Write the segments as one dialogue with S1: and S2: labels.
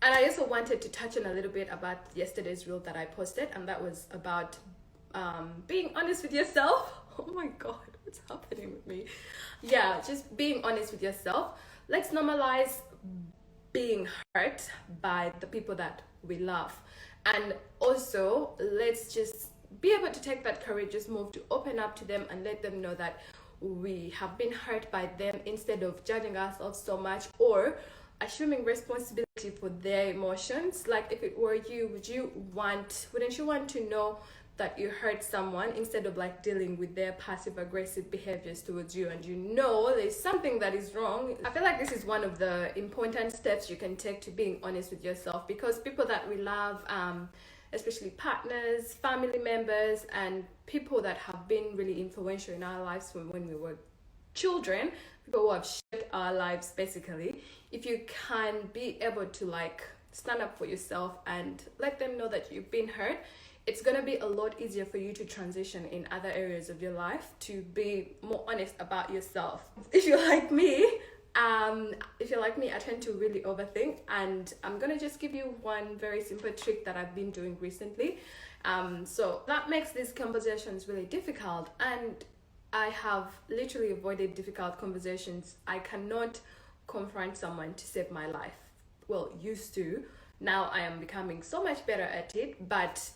S1: And I also wanted to touch on a little bit about yesterday's reel that I posted, and that was about being honest with yourself. Oh my god, what's happening with me? Yeah, just being honest with yourself. Let's normalize being hurt by the people that we love. And also, let's just be able to take that courageous move to open up to them and let them know that we have been hurt by them, instead of judging ourselves so much or assuming responsibility for their emotions. Like, if it were you, wouldn't you want to know that you hurt someone, instead of like dealing with their passive aggressive behaviors towards you, and you know there's something that is wrong? I feel like this is one of the important steps you can take to being honest with yourself, because people that we love, especially partners, family members, and people that have been really influential in our lives from when we were children, people who have shaped our lives basically, if you can be able to like stand up for yourself and let them know that you've been hurt, it's going to be a lot easier for you to transition in other areas of your life, to be more honest about yourself. If you're like me, I tend to really overthink, and I'm gonna just give you one very simple trick that I've been doing recently. So that makes these conversations really difficult, and I have literally avoided difficult conversations. I cannot confront someone to save my life. Well, used to. Now I am becoming so much better at it, but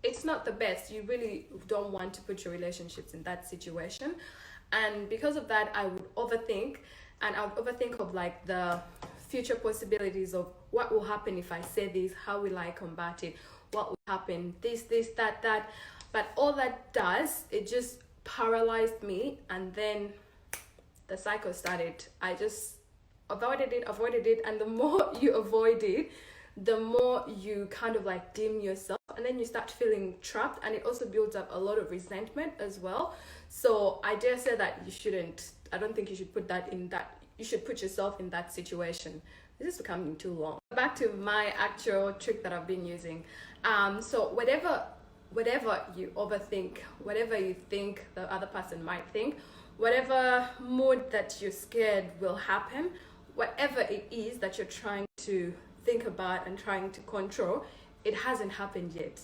S1: it's not the best. You really don't want to put your relationships in that situation. And because of that, I would overthink, and I would overthink of like the future possibilities of what will happen if I say this, how will I combat it, what will happen, this, that. But all that does, it just paralyzed me, and then the cycle started. I just avoided it, and the more you avoid it, the more you kind of like dim yourself, and then you start feeling trapped, and it also builds up a lot of resentment as well. So I dare say that I don't think you should you should put yourself in that situation. This is becoming too long. Back to my actual trick that I've been using. So whatever you overthink, whatever you think the other person might think, whatever mood that you're scared will happen, whatever it is that you're trying to think about and trying to control, it hasn't happened yet,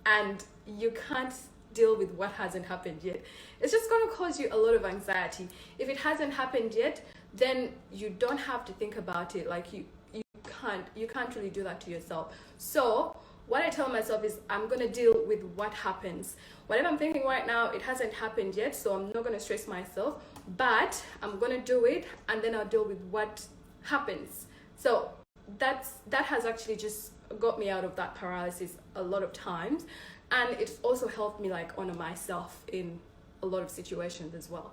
S1: and you can't deal with what hasn't happened yet. It's just going to cause you a lot of anxiety. If it hasn't happened yet, then you don't have to think about it. Like, you can't really do that to yourself. So what I tell myself is, I'm going to deal with what happens. Whatever I'm thinking right now, it hasn't happened yet, so I'm not going to stress myself, but I'm going to do it, and then I'll deal with what happens. So that has actually just got me out of that paralysis a lot of times, and it's also helped me like honor myself in a lot of situations as well.